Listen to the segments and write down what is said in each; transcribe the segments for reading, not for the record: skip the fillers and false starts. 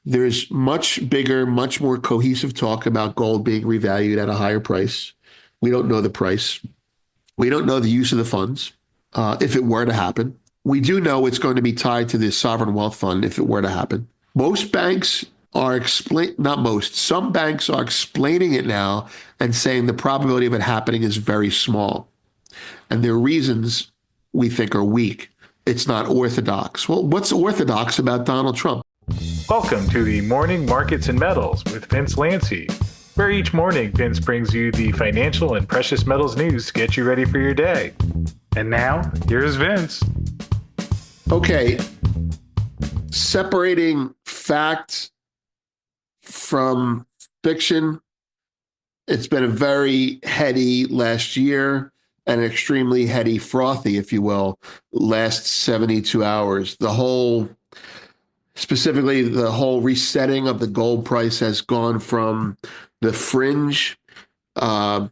There's much bigger, much more cohesive talk about gold being revalued at a higher price. We don't know the price. We don't know the use of the funds if it were to happen. We do know it's going to be tied to the sovereign wealth fund if it were to happen. Most banks not most, some banks are explaining it now and saying the probability of it happening is very small. And their reasons we think are weak. It's not orthodox. Well, what's orthodox about Donald Trump? Welcome to the Morning Markets and Metals with Vince Lanci, where each morning Vince brings you the financial and precious metals news to get you ready for your day. And now, here's Vince. Okay, separating fact from fiction. It's been a very heady last year and an extremely heady, frothy, if you will, last 72 hours. Specifically, the whole resetting of the gold price has gone from the fringe to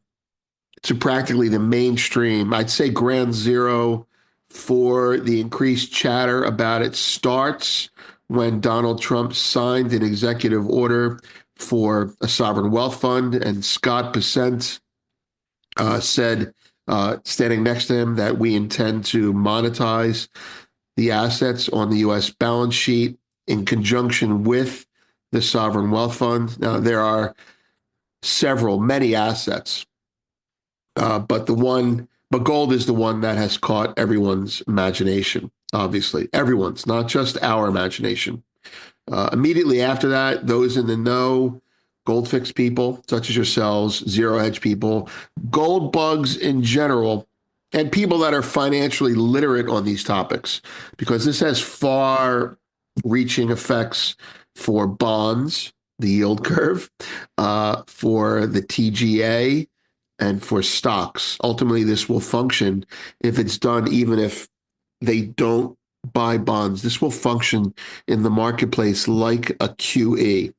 practically the mainstream. I'd say ground zero for the increased chatter about it starts when Donald Trump signed an executive order for a sovereign wealth fund, and Scott Bessent said, standing next to him, that we intend to monetize the assets on the U.S. balance sheet in conjunction with the sovereign wealth fund. Now, there are many assets, but gold is the one that has caught everyone's imagination. Obviously, everyone's, not just our imagination. Immediately after that, those in the know, Goldfix people such as yourselves, zero hedge people, gold bugs in general, and people that are financially literate on these topics, because this has far-reaching effects for bonds, the yield curve, for the TGA, and for stocks. Ultimately, this will function if it's done, even if they don't buy bonds. This will function in the marketplace like a QE.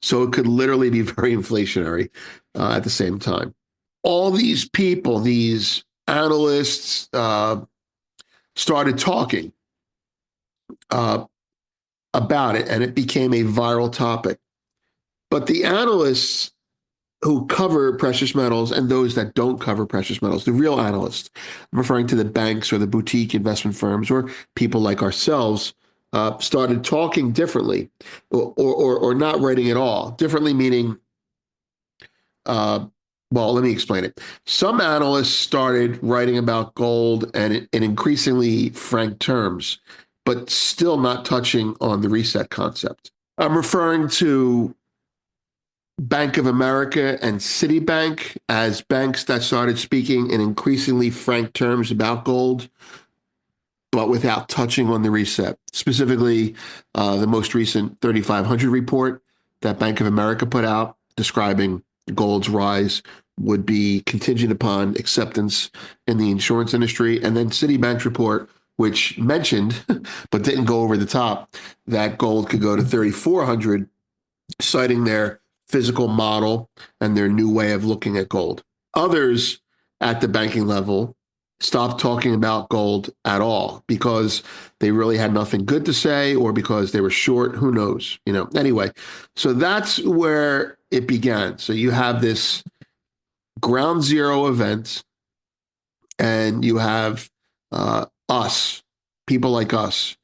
So it could literally be very inflationary at the same time. All these people, these analysts, started talking about it, and it became a viral topic. But the analysts who cover precious metals and those that don't cover precious metals, the real analysts, I'm referring to the banks or the boutique investment firms or people like ourselves, started talking differently or not writing at all. Differently meaning, well, let me explain it. Some analysts started writing about gold and in increasingly frank terms, but still not touching on the reset concept. I'm referring to Bank of America and Citibank as banks that started speaking in increasingly frank terms about gold, but without touching on the reset. Specifically, the most recent 3500 report that Bank of America put out describing gold's rise would be contingent upon acceptance in the insurance industry. And then Citibank's report, which mentioned, but didn't go over the top, that gold could go to 3400, citing their physical model and their new way of looking at gold. Others at the banking level stopped talking about gold at all because they really had nothing good to say or because they were short. Who knows? Anyway, so that's where it began. So you have this ground zero event, and you have us, people like us,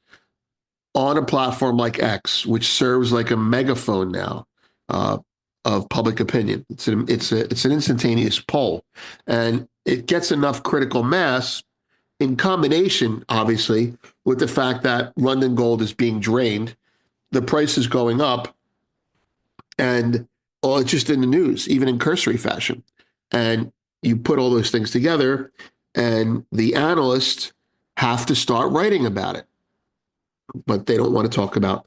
on a platform like X, which serves like a megaphone now of public opinion. It's an instantaneous poll, and it gets enough critical mass in combination, obviously, with the fact that London gold is being drained, the price is going up, and it's just in the news, even in cursory fashion. And you put all those things together, and the analysts have to start writing about it, but they don't want to talk about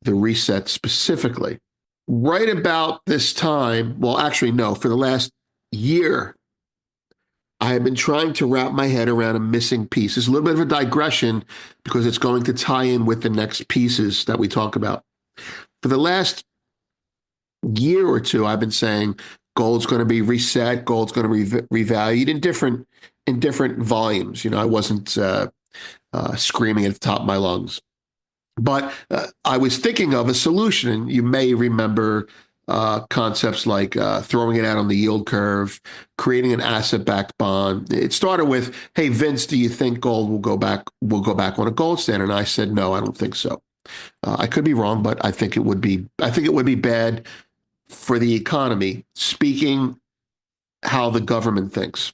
the reset specifically. Right about this time, well, actually, no, for the last year, I have been trying to wrap my head around a missing piece. It's a little bit of a digression because it's going to tie in with the next pieces that we talk about. For the last year or two, I've been saying gold's going to be reset, gold's going to be revalued in different volumes. I wasn't screaming at the top of my lungs. But I was thinking of a solution, and you may remember concepts like throwing it out on the yield curve, creating an asset-backed bond. It started with, "Hey Vince, do you think gold will go back? Will go back on a gold standard?" And I said, "No, I don't think so. I could be wrong, but I think it would be. I think it would be bad for the economy." Speaking how the government thinks.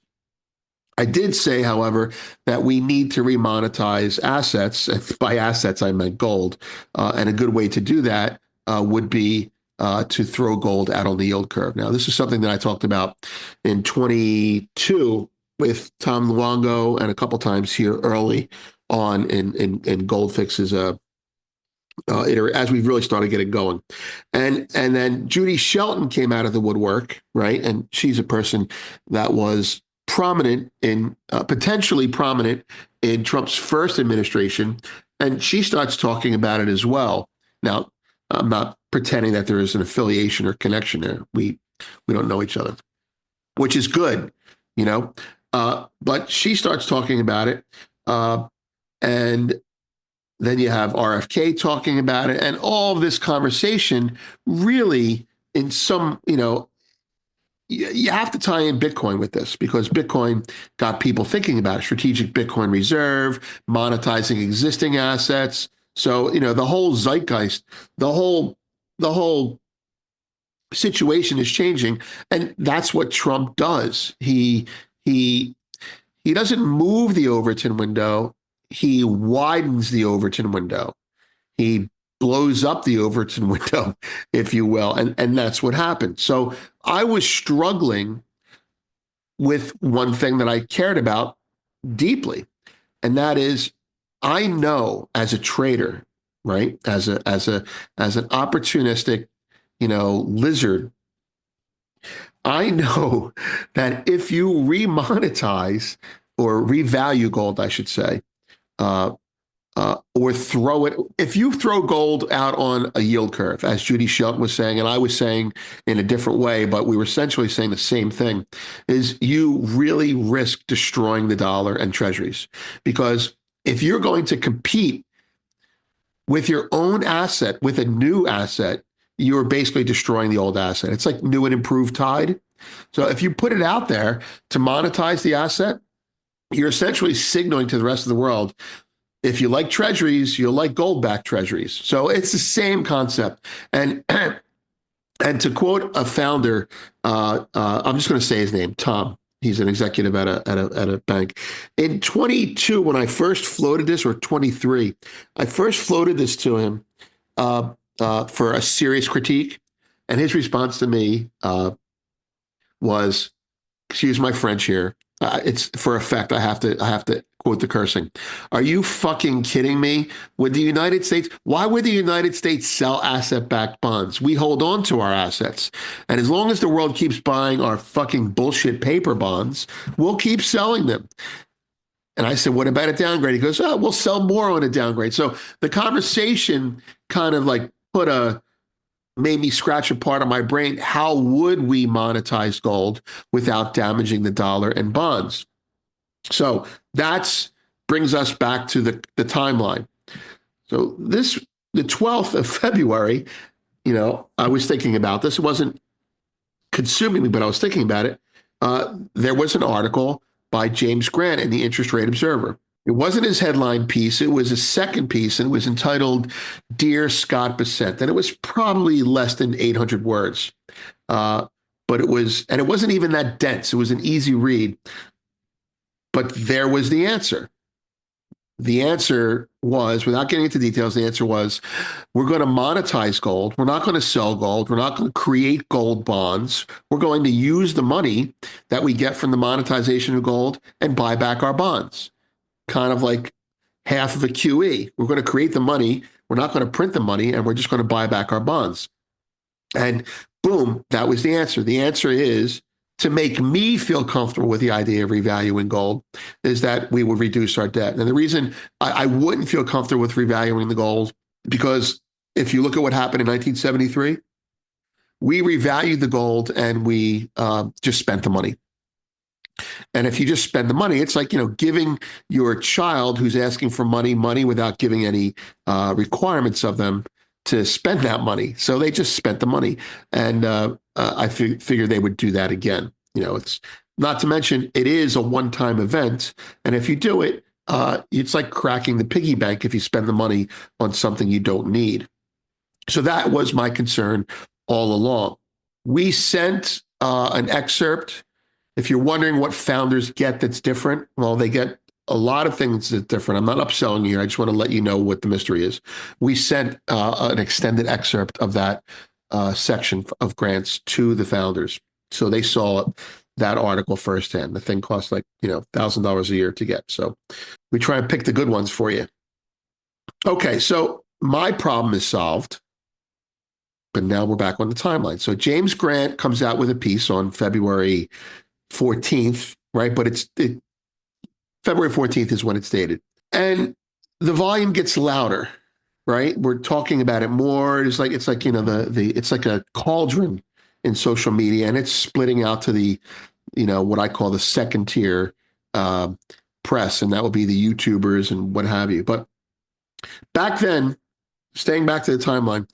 I did say, however, that we need to remonetize assets. By assets, I meant gold. And a good way to do that would be to throw gold out on the yield curve. Now, this is something that I talked about in 22 with Tom Luongo and a couple times here early on in Goldfix's as we really started getting going. And then Judy Shelton came out of the woodwork, right? And she's a person that was prominent in potentially prominent in Trump's first administration, and she starts talking about it as well. Now, I'm not pretending that there is an affiliation or connection there. We don't know each other, which is good, you know. But she starts talking about it, and then you have RFK talking about it, and all of this conversation really, in some, you have to tie in Bitcoin with this because Bitcoin got people thinking about it. Strategic Bitcoin reserve, monetizing existing assets. So, the whole zeitgeist, the whole situation is changing, and that's what Trump does. He doesn't move the Overton window. He widens the Overton window. He blows up the Overton window, if you will, and that's what happened. So I was struggling with one thing that I cared about deeply, and that is I know as a trader, right, as an opportunistic, lizard, I know that if you remonetize or revalue gold, I should say, uh, or throw it. If you throw gold out on a yield curve, as Judy Shelton was saying, and I was saying in a different way, but we were essentially saying the same thing, is you really risk destroying the dollar and treasuries. Because if you're going to compete with your own asset, with a new asset, you're basically destroying the old asset. It's like new and improved tide. So if you put it out there to monetize the asset, you're essentially signaling to the rest of the world, if you like treasuries, you'll like gold-backed treasuries. So it's the same concept. And and to quote a founder, I'm just going to say his name, Tom. He's an executive at a bank. In 22, when I first floated this, or 23, I first floated this to him for a serious critique, and his response to me was, excuse my French here. It's for effect. I have to quote the cursing. Are you fucking kidding me? Would the United States? Why would the United States sell asset-backed bonds? We hold on to our assets, and as long as the world keeps buying our fucking bullshit paper bonds, we'll keep selling them. And I said, what about a downgrade? He goes, oh, we'll sell more on a downgrade. So the conversation kind of like made me scratch a part of my brain. How would we monetize gold without damaging the dollar and bonds? So that brings us back to the timeline. So the 12th of February, I was thinking about this. It wasn't consuming me, but I was thinking about it. There was an article by James Grant in the Interest Rate Observer. It wasn't his headline piece. It was a second piece, and it was entitled "Dear Scott Bessent," and it was probably less than 800 words. But it wasn't even that dense. It was an easy read. But there was the answer. The answer was, without getting into details, the answer was, we're going to monetize gold. We're not going to sell gold. We're not going to create gold bonds. We're going to use the money that we get from the monetization of gold and buy back our bonds. Kind of like half of a QE. We're going to create the money. We're not going to print the money, and we're just going to buy back our bonds. And boom, that was the answer. The answer is, to make me feel comfortable with the idea of revaluing gold, is that we would reduce our debt. And the reason I wouldn't feel comfortable with revaluing the gold, because if you look at what happened in 1973, we revalued the gold and we just spent the money. And if you just spend the money, it's like, giving your child who's asking for money without giving any requirements of them to spend that money. So they just spent the money. And I figured they would do that again. It's not to mention it is a one-time event. And if you do it, it's like cracking the piggy bank if you spend the money on something you don't need. So that was my concern all along. We sent an excerpt. If you're wondering what founders get that's different, well, they get a lot of things that's different. I'm not upselling you here. I just want to let you know what the mystery is. We sent an extended excerpt of that section of grants to the founders. So they saw that article firsthand. The thing costs like, $1,000 a year to get. So we try and pick the good ones for you. Okay, so my problem is solved. But now we're back on the timeline. So James Grant comes out with a piece on February 14th, right? But February 14th is when it's dated. And the volume gets louder, right? We're talking about it more. It's like it's like a cauldron in social media, and it's splitting out to the, what I call the second tier press, and that would be the YouTubers and what have you. But back then, staying back to the timeline,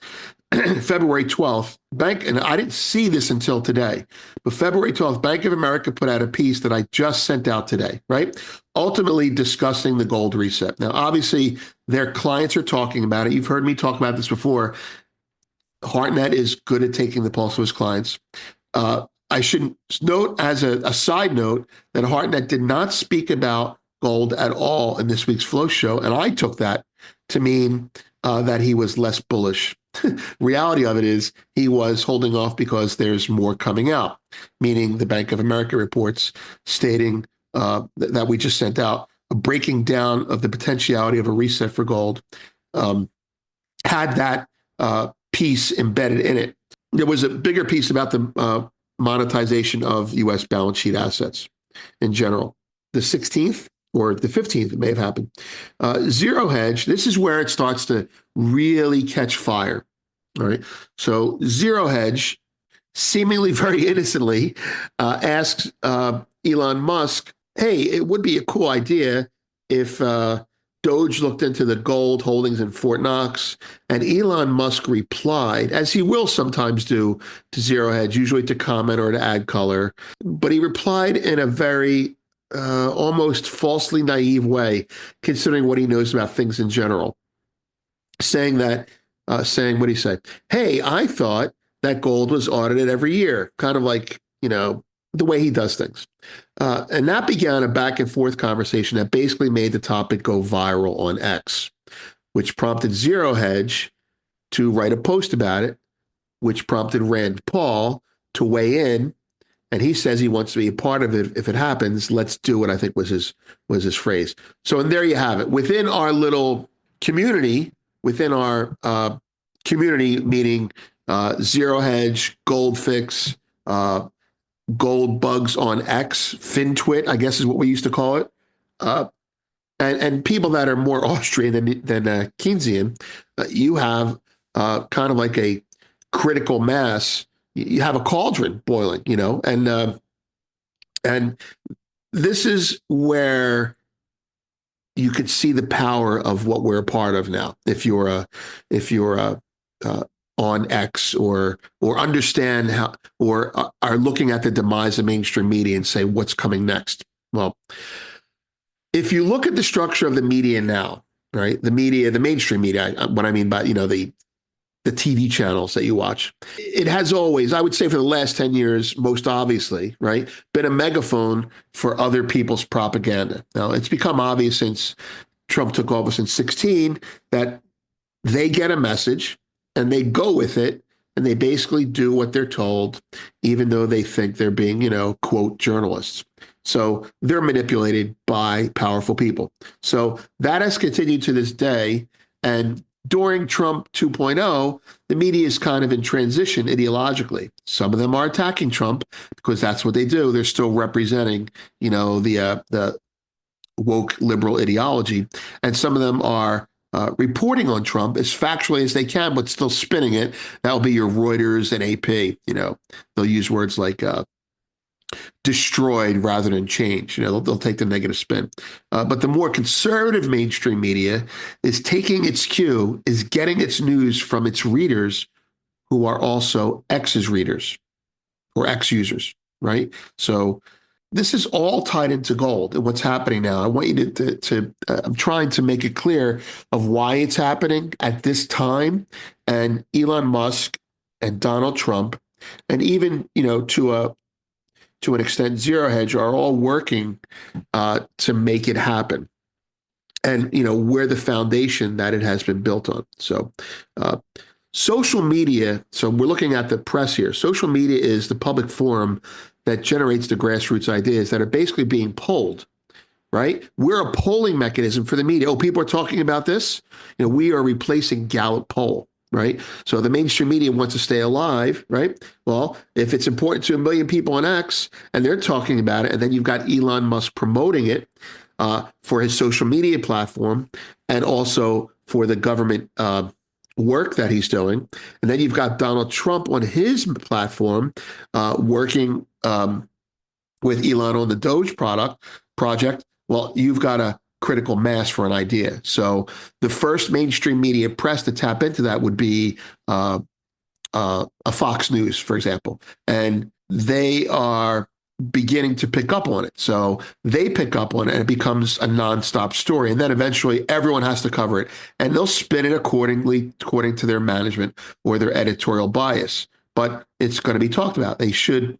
February 12th, and I didn't see this until today, but February 12th, Bank of America put out a piece that I just sent out today, right? Ultimately discussing the gold reset. Now, obviously, their clients are talking about it. You've heard me talk about this before. Hartnett is good at taking the pulse of his clients. I should note as a side note that Hartnett did not speak about gold at all in this week's Flow Show, and I took that to mean that he was less bullish. Reality of it is he was holding off because there's more coming out, meaning the Bank of America reports stating that we just sent out, a breaking down of the potentiality of a reset for gold, had that piece embedded in it. There was a bigger piece about the monetization of U.S. balance sheet assets in general. The 16th or the 15th, it may have happened. Zero hedge, this is where it starts to really catch fire. All right. So Zero Hedge, seemingly very innocently, asks Elon Musk, hey, it would be a cool idea if Doge looked into the gold holdings in Fort Knox. And Elon Musk replied, as he will sometimes do to Zero Hedge, usually to comment or to add color. But he replied in a very almost falsely naive way, considering what he knows about things in general, saying, what do you say? Hey, I thought that gold was audited every year, kind of like, the way he does things. And that began a back and forth conversation that basically made the topic go viral on X, which prompted Zero Hedge to write a post about it, which prompted Rand Paul to weigh in. And he says he wants to be a part of it. If it happens, let's do it, I think was his phrase. So, and there you have it. Within our little community, meaning Zero Hedge, Goldfix, Gold Bugs on X, FinTwit, I guess is what we used to call it, and people that are more Austrian than Keynesian, you have kind of like a critical mass. You have a cauldron boiling, and this is where you could see the power of what we're a part of now. If you're on X or understand how, or are looking at the demise of mainstream media and say, what's coming next? Well, if you look at the structure of the media now, right? The mainstream media, what I mean by, the TV channels that you watch, it has always, I would say for the last 10 years, most obviously, right, been a megaphone for other people's propaganda. Now, it's become obvious since Trump took office in 2016 that they get a message and they go with it and they basically do what they're told, even though they think they're being, quote, journalists. So they're manipulated by powerful people. So that has continued to this day. And during Trump 2.0, the media is kind of in transition ideologically. Some of them are attacking Trump because that's what they do. They're still representing, the woke liberal ideology. And some of them are reporting on Trump as factually as they can, but still spinning it. That'll be your Reuters and AP. They'll use words like destroyed rather than changed. They'll take the negative spin. But the more conservative mainstream media is taking its cue, is getting its news from its readers who are also X's readers or X users, right? So this is all tied into gold and what's happening now. I want you I'm trying to make it clear of why it's happening at this time. And Elon Musk and Donald Trump, and even, to an extent, Zero Hedge are all working to make it happen. And, we're the foundation that it has been built on. So, social media, so we're looking at the press here. Social media is the public forum that generates the grassroots ideas that are basically being polled, right? We're a polling mechanism for the media. Oh, people are talking about this. We are replacing Gallup poll, right? So the mainstream media wants to stay alive, right? Well, if it's important to a million people on X and they're talking about it, and then you've got Elon Musk promoting it for his social media platform and also for the government work that he's doing. And then you've got Donald Trump on his platform working with Elon on the Doge project. Well, you've got a critical mass for an idea. So the first mainstream media press to tap into that would be a Fox News, for example. And they are beginning to pick up on it. So they pick up on it and it becomes a nonstop story. And then eventually everyone has to cover it. And they'll spin it according to their management or their editorial bias. But it's going to be talked about. They should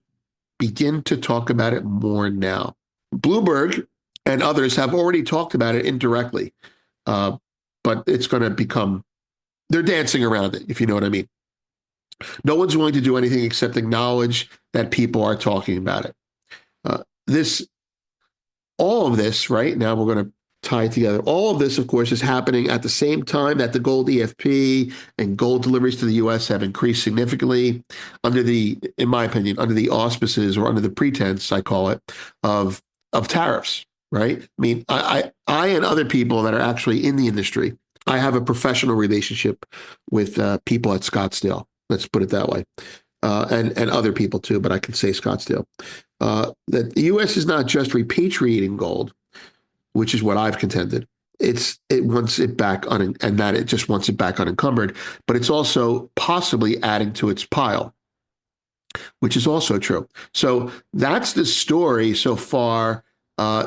begin to talk about it more now. Bloomberg and others have already talked about it indirectly. But it's going to become, they're dancing around it, if you know what I mean. No one's willing to do anything except acknowledge that people are talking about it. All of this, right now, we're going to tie it together. All of this, of course, is happening at the same time that the gold EFP and gold deliveries to the U.S. have increased significantly in my opinion, under the auspices or under the pretense, I call it, of tariffs, right? I mean, I and other people that are actually in the industry, I have a professional relationship with people at Scottsdale. Let's put it that way. And other people too, but I can say Scottsdale. That the U.S. is not just repatriating gold, which is what I've contended. It wants it back and that it just wants it back unencumbered, but it's also possibly adding to its pile, which is also true. So that's the story so far.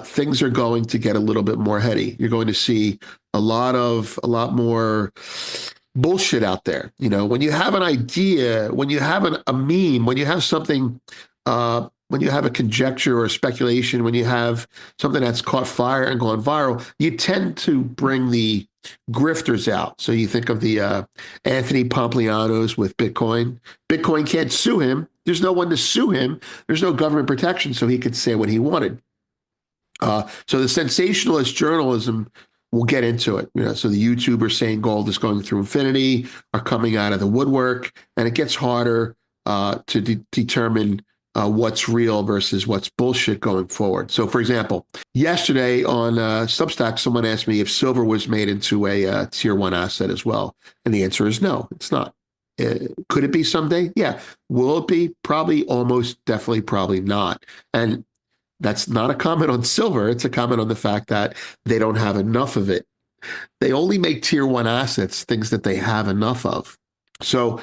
Things are going to get a little bit more heady. You're going to see a lot more bullshit out there. When you have an idea, when you have a meme, when you have something, when you have a conjecture or a speculation, when you have something that's caught fire and gone viral, you tend to bring the grifters out. So you think of the Anthony Pomplianos with Bitcoin. Bitcoin can't sue him. There's no one to sue him. There's no government protection, so he could say what he wanted. So the sensationalist journalism, we'll get into it. So the YouTubers saying gold is going through infinity are coming out of the woodwork, and it gets harder to determine what's real versus what's bullshit going forward. So, for example, yesterday on Substack, someone asked me if silver was made into a tier one asset as well, and the answer is no, it's not. Could it be someday? Yeah. Will it be? Probably, almost, definitely, probably not. And that's not a comment on silver. It's a comment on the fact that they don't have enough of it. They only make tier one assets, things that they have enough of. So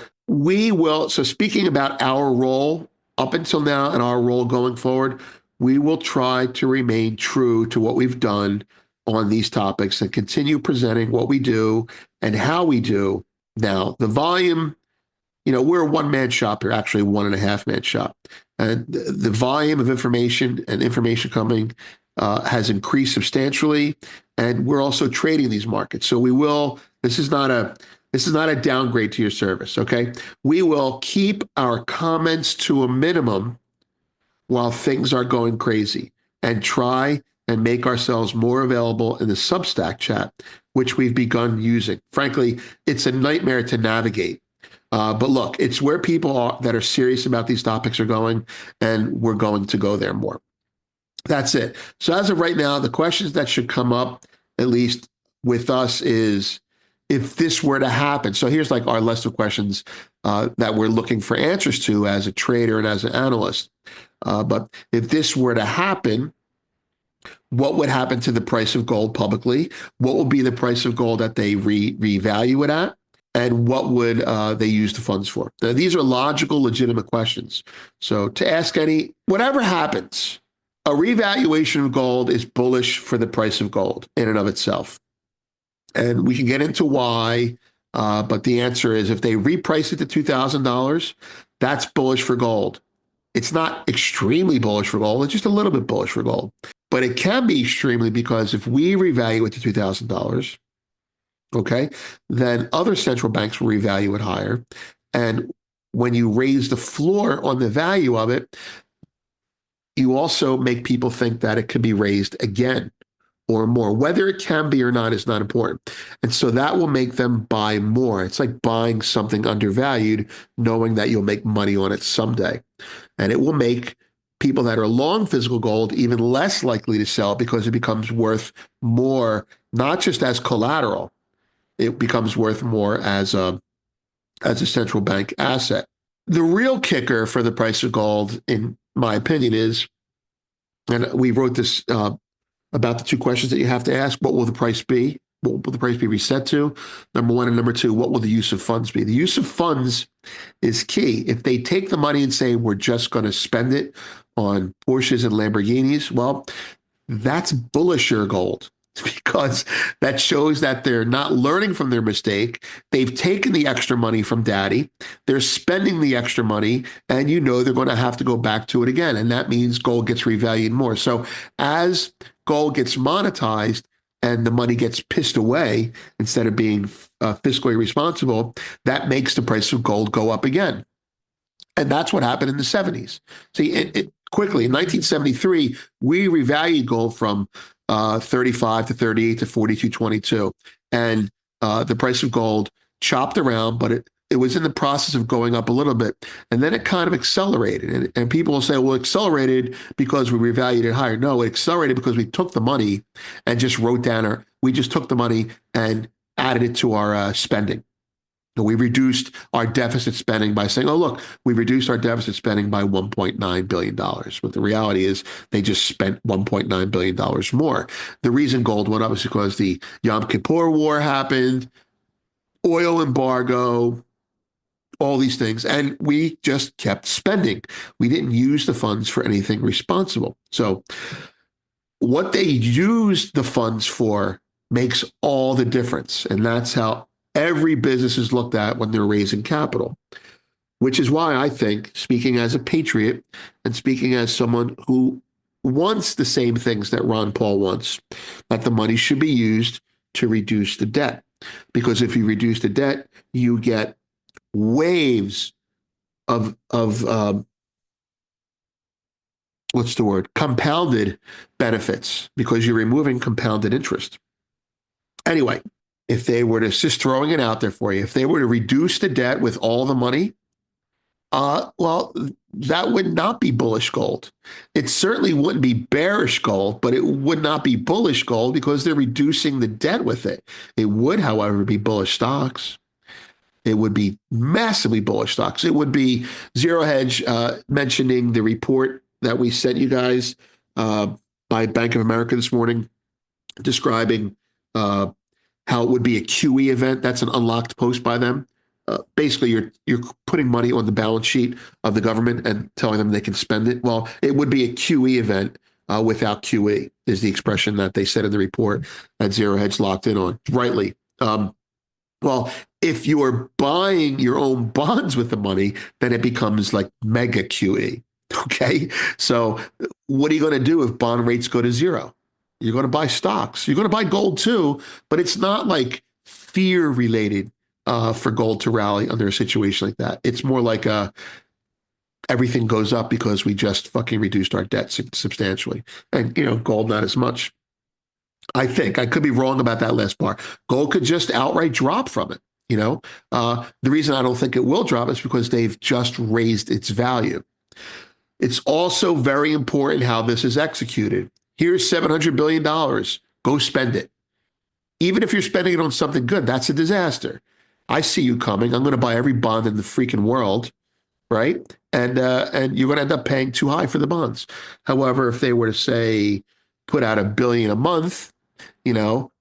speaking about our role up until now and our role going forward, we will try to remain true to what we've done on these topics and continue presenting what we do and how we do. Now, the volume, we're a one-man shop here, actually a 1.5-man shop. And the volume of information and information coming has increased substantially, and we're also trading these markets. So this is not a downgrade to your service, okay? We will keep our comments to a minimum while things are going crazy and try and make ourselves more available in the Substack chat, which we've begun using. Frankly, it's a nightmare to navigate. But look, it's where people that are serious about these topics are going, and we're going to go there more. That's it. So as of right now, the questions that should come up, at least with us, is if this were to happen. So here's like our list of questions that we're looking for answers to as a trader and as an analyst. But if this were to happen, what would happen to the price of gold publicly? What would be the price of gold that they revalue it at? And what would they use the funds for? Now, these are logical, legitimate questions. So to ask whatever happens, a revaluation of gold is bullish for the price of gold in and of itself. And we can get into why, but the answer is if they reprice it to $2,000, that's bullish for gold. It's not extremely bullish for gold, it's just a little bit bullish for gold. But it can be extremely because if we revalue it to $2,000, okay, then other central banks will revalue it higher. And when you raise the floor on the value of it, you also make people think that it can be raised again or more. Whether it can be or not is not important. And so that will make them buy more. It's like buying something undervalued, knowing that you'll make money on it someday. And it will make people that are long physical gold even less likely to sell because it becomes worth more, not just as collateral, it becomes worth more as a central bank asset. The real kicker for the price of gold, in my opinion, is, and we wrote this about the two questions that you have to ask: what will the price be? What will the price be reset to? Number one, and number two, what will the use of funds be? The use of funds is key. If they take the money and say we're just going to spend it on Porsches and Lamborghinis, well, that's bullisher gold because that shows that they're not learning from their mistake. They've taken the extra money from daddy. They're spending the extra money, and they're going to have to go back to it again. And that means gold gets revalued more. So as gold gets monetized and the money gets pissed away instead of being fiscally responsible, that makes the price of gold go up again. And that's what happened in the 70s. See, quickly, in 1973, we revalued gold from 35 to 38 to 42.22. And the price of gold chopped around, but it was in the process of going up a little bit. And then it kind of accelerated. And people will say, well, it accelerated because we revalued it higher. No, it accelerated because we took the money and just we just took the money and added it to our spending. We reduced our deficit spending by saying, oh, look, we reduced our deficit spending by $1.9 billion. But the reality is they just spent $1.9 billion more. The reason gold went up is because the Yom Kippur War happened, oil embargo, all these things. And we just kept spending. We didn't use the funds for anything responsible. So what they used the funds for makes all the difference. And that's how every business is looked at when they're raising capital, which is why I think, speaking as a patriot and speaking as someone who wants the same things that Ron Paul wants, that the money should be used to reduce the debt. Because if you reduce the debt, you get waves of what's the word? Compounded benefits, because you're removing compounded interest. Anyway, if they were to, just throwing it out there for you, if they were to reduce the debt with all the money, well, that would not be bullish gold. It certainly wouldn't be bearish gold, but it would not be bullish gold because they're reducing the debt with it. It would, however, be bullish stocks. It would be massively bullish stocks. It would be Zero Hedge mentioning the report that we sent you guys by Bank of America this morning, describing how it would be a QE event. That's an unlocked post by them. Basically, you're putting money on the balance sheet of the government and telling them they can spend it. Well, it would be a QE event without QE, is the expression that they said in the report that Zero Hedge locked in on, rightly. Well, if you are buying your own bonds with the money, then it becomes like mega QE. Okay, so what are you going to do if bond rates go to zero? You're going to buy stocks. You're going to buy gold too, but it's not like fear related for gold to rally under a situation like that. It's more like everything goes up because we just fucking reduced our debt substantially, and gold not as much. I think I could be wrong about that last part. Gold could just outright drop from it. The reason I don't think it will drop is because they've just raised its value. It's also very important how this is executed. Here's $700 billion. Go spend it. Even if you're spending it on something good, that's a disaster. I see you coming. I'm going to buy every bond in the freaking world, right? And you're going to end up paying too high for the bonds. However, if they were to say put out $1 billion a month,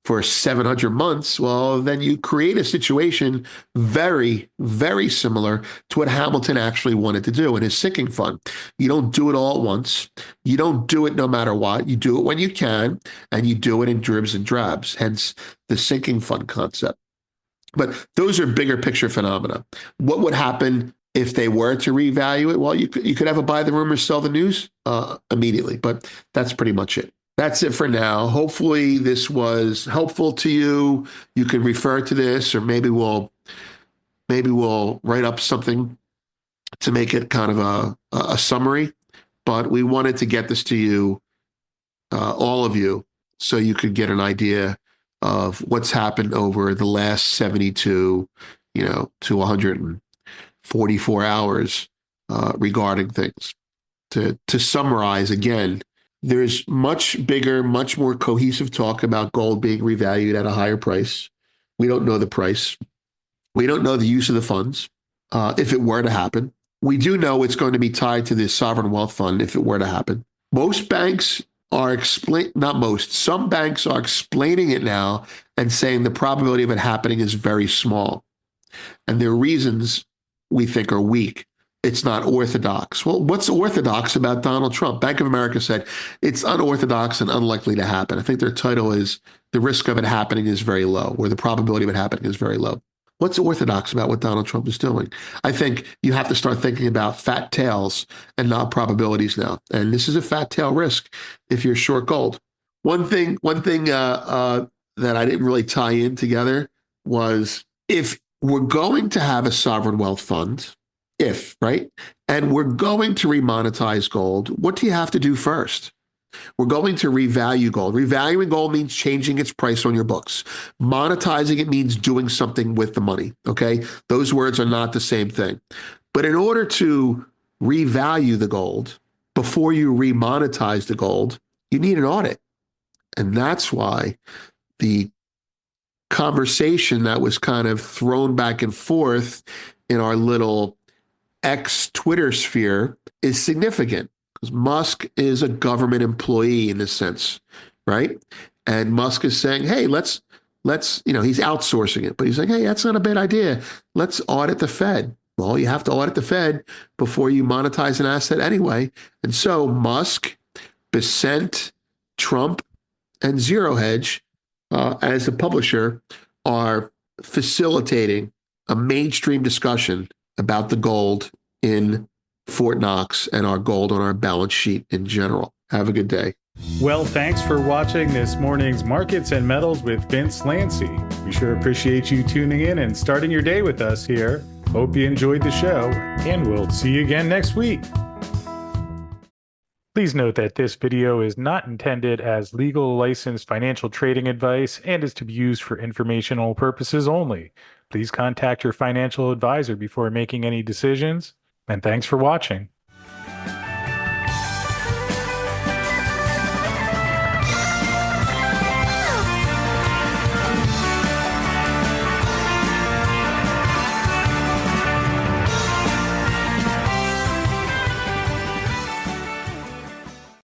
for 700 months, well, then you create a situation very, very similar to what Hamilton actually wanted to do in his sinking fund. You don't do it all at once. You don't do it no matter what. You do it when you can, and you do it in dribs and drabs, hence the sinking fund concept. But those are bigger picture phenomena. What would happen if they were to revalue it? Well, you could have a buy the rumors, sell the news immediately, but that's pretty much it. That's it for now. Hopefully this was helpful to you. You can refer to this, or maybe we'll write up something to make it kind of a summary. But we wanted to get this to you, all of you, so you could get an idea of what's happened over the last 72, to 144 hours regarding things. To summarize again, there's much bigger, much more cohesive talk about gold being revalued at a higher price. We don't know the price. We don't know the use of the funds if it were to happen. We do know it's going to be tied to the sovereign wealth fund if it were to happen. Most banks are not most, some banks are explaining it now and saying the probability of it happening is very small. And their reasons we think are weak. It's not orthodox. Well, what's orthodox about Donald Trump? Bank of America said it's unorthodox and unlikely to happen. I think their title is "The Risk of It Happening is Very Low," or "The Probability of It Happening is Very Low." What's orthodox about what Donald Trump is doing? I think you have to start thinking about fat tails and not probabilities now. And this is a fat tail risk if you're short gold. One thing that I didn't really tie in together was if we're going to have a sovereign wealth fund, right? And we're going to remonetize gold, what do you have to do first? We're going to revalue gold. Revaluing gold means changing its price on your books. Monetizing it means doing something with the money, okay? Those words are not the same thing. But in order to revalue the gold, before you remonetize the gold, you need an audit. And that's why the conversation that was kind of thrown back and forth in our little Twitter sphere is significant because Musk is a government employee in this sense, right? And Musk is saying, hey, let's, he's outsourcing it, but he's like, hey, that's not a bad idea. Let's audit the Fed. Well, you have to audit the Fed before you monetize an asset anyway. And so Musk, Besant, Trump, and Zero Hedge, as a publisher, are facilitating a mainstream discussion about the gold in Fort Knox and our gold on our balance sheet in general. Have a good day. Well, thanks for watching this morning's Markets and Metals with Vince Lanci. We sure appreciate you tuning in and starting your day with us here. Hope you enjoyed the show, and we'll see you again next week. Please note that this video is not intended as legal licensed financial trading advice and is to be used for informational purposes only. Please contact your financial advisor before making any decisions, and thanks for watching.